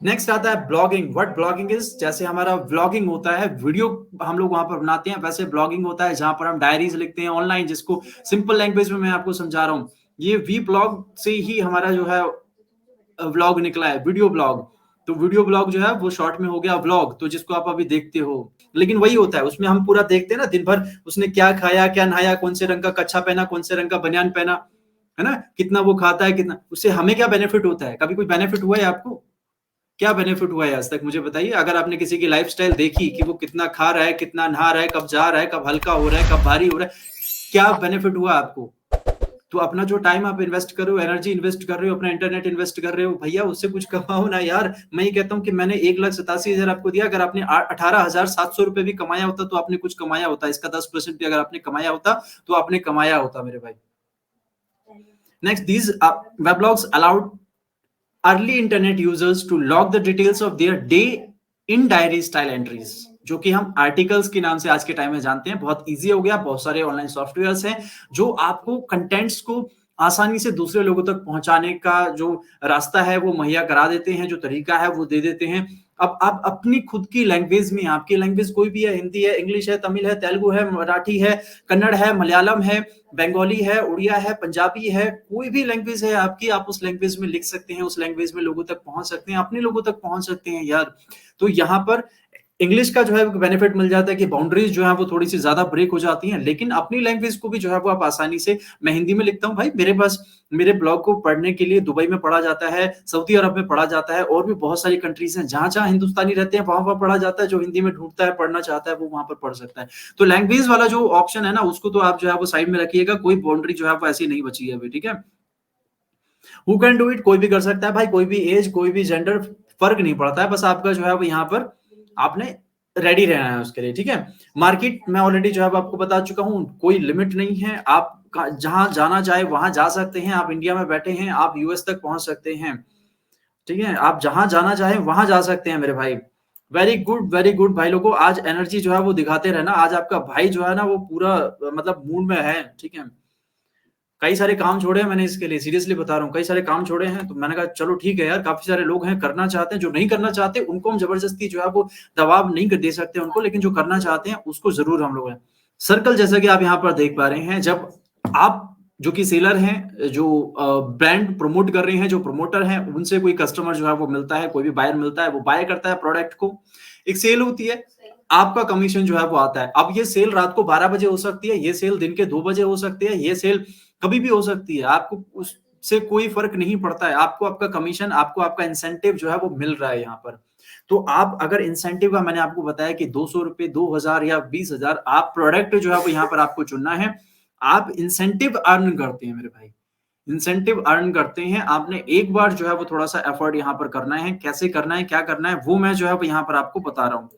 Next आता है blogging. What blogging is, जैसे हमारा व्लॉगिंग होता है, वीडियो हम लोग वहां पर बनाते हैं, वैसे ब्लॉगिंग होता है जहां पर हम डायरीज लिखते हैं ऑनलाइन, जिसको सिंपल लैंग्वेज में मैं आपको समझा रहा हूँ। ये वी ब्लॉग से ही हमारा जो है व्लॉग निकला है, वीडियो ब्लॉग। तो वीडियो ब्लॉग जो है वो शॉर्ट में हो गया व्लॉग, तो जिसको आप अभी देखते हो। लेकिन वही होता है, उसमें हम पूरा देखते हैं ना, दिन भर उसने क्या खाया, क्या नहाया, कौन से रंग का कच्छा पहना, कौन से रंग का बनियान पहना, है ना, कितना वो खाता है, कितना, उससे हमें क्या बेनिफिट होता है? कभी कोई बेनिफिट हुआ है आपको? क्या बेनिफिट हुआ है आज तक, मुझे बताइए। अगर आपने किसी की लाइफस्टाइल देखी कि वो कितना खा रहा है, कितना नहा रहा है, कब जा रहा है, कब हल्का हो रहा है, कब भारी हो रहा है, क्या बेनिफिट हुआ आपको? तो अपना जो टाइम आप इन्वेस्ट कर रहे हो, एनर्जी इन्वेस्ट कर रहे हो, अपना इंटरनेट इन्वेस्ट कर रहे हो, भैया उससे कुछ कमाओ ना यार। मैं ये कहता हूँ कि मैंने 1,87,000 आपको दिया, अगर आपने 18,700 रुपए भी कमाया होता तो आपने कुछ कमाया होता, इसका 10% भी अगर आपने कमाया होता तो आपने कमाया होता मेरे भाई। Next, these weblogs allowed early internet users to log the details of their day in diary style entries, जो कि हम आर्टिकल्स के नाम से आज के टाइम में जानते हैं। बहुत इजी हो गया, बहुत सारे ऑनलाइन सॉफ्टवेयर्स हैं जो आपको कंटेंट्स को आसानी से दूसरे लोगों तक पहुंचाने का जो रास्ता है वो मुहैया करा देते हैं, जो तरीका है वो दे देते हैं। अब आप अपनी खुद की लैंग्वेज में, आपकी लैंग्वेज कोई भी है, हिंदी है, इंग्लिश है, तमिल है, तेलुगु है, मराठी है, कन्नड़ है, मलयालम है, बंगाली है, उड़िया है, पंजाबी है, कोई भी लैंग्वेज है आपकी, आप उस लैंग्वेज में लिख सकते हैं, उस लैंग्वेज में लोगों तक पहुंच सकते हैं, अपने लोगों तक पहुंच सकते हैं यार। तो यहाँ पर इंग्लिश का जो है बेनिफिट मिल जाता है कि बाउंड्रीज जो है वो थोड़ी सी ज्यादा ब्रेक हो जाती हैं, लेकिन अपनी लैंग्वेज को भी जो है वो आप आसानी से, मैं हिंदी में लिखता हूँ भाई, मेरे पास मेरे ब्लॉग को पढ़ने के लिए दुबई में पढ़ा जाता है, सऊदी अरब में पढ़ा जाता है, और भी बहुत सारी कंट्रीज हैं जहां जहां हिंदुस्तानी रहते हैं वहां वहां पढ़ा जाता है। जो हिंदी में ढूंढता है, पढ़ना चाहता है, वो वहां पर पढ़ सकता है। तो लैंग्वेज वाला जो ऑप्शन है ना, उसको तो आप जो है वो साइड में रखिएगा, कोई बाउंड्री जो है वो ऐसी नहीं बची है अभी, ठीक है। हु कैन डू इट, कोई भी कर सकता है भाई, कोई भी एज, कोई भी जेंडर, फर्क नहीं पड़ता है, बस आपका जो है वो यहाँ पर आपने रेडी रहना है उसके लिए, ठीक है। मार्केट मैं ऑलरेडी जो है आपको बता चुका हूँ, कोई लिमिट नहीं है, आप जहां जाना चाहे वहां जा सकते हैं। आप इंडिया में बैठे हैं, आप यूएस तक पहुंच सकते हैं, ठीक है, आप जहां जाना चाहे वहां जा सकते हैं मेरे भाई। वेरी गुड भाई लोगों, आज एनर्जी जो है वो दिखाते रहना। आज आपका भाई जो है ना वो पूरा मतलब मूड में है, ठीक है। कई सारे काम छोड़े हैं मैंने इसके लिए, सीरियसली बता रहा हूँ, कई सारे काम छोड़े हैं। तो मैंने कहा चलो ठीक है यार, काफी सारे लोग हैं करना चाहते हैं, जो नहीं करना चाहते उनको हम जबरदस्ती जो है वो दबाव नहीं दे सकते उनको, लेकिन जो करना चाहते हैं उसको जरूर हम लोग हैं। सर्कल जैसा कि आप यहाँ पर देख पा रहे हैं, जब आप जो कि सेलर हैं, जो ब्रांड प्रमोट कर रहे हैं, जो प्रमोटर हैं, उनसे कोई कस्टमर जो है वो मिलता है, कोई भी बायर मिलता है, वो बाय करता है प्रोडक्ट को, एक सेल होती है, आपका कमीशन जो है वो आता है। अब ये सेल रात को 12 बजे हो सकती है, ये सेल दिन के 2 बजे हो सकती है, ये सेल कभी भी हो सकती है, आपको उससे कोई फर्क नहीं पड़ता है। आपको आपका कमीशन, आपको आपका इंसेंटिव जो है वो मिल रहा है यहाँ पर। तो आप अगर इंसेंटिव का, मैंने आपको बताया कि 200 रुपए, 2000 या 20,000, आप प्रोडक्ट जो है वो यहाँ पर आपको चुनना है। आप इंसेंटिव अर्न करते हैं मेरे भाई, इंसेंटिव अर्न करते हैं। आपने एक बार जो है वो थोड़ा सा एफर्ट यहाँ पर करना है, कैसे करना है, क्या करना है, वो मैं जो है वो यहाँ पर आपको बता रहा हूँ।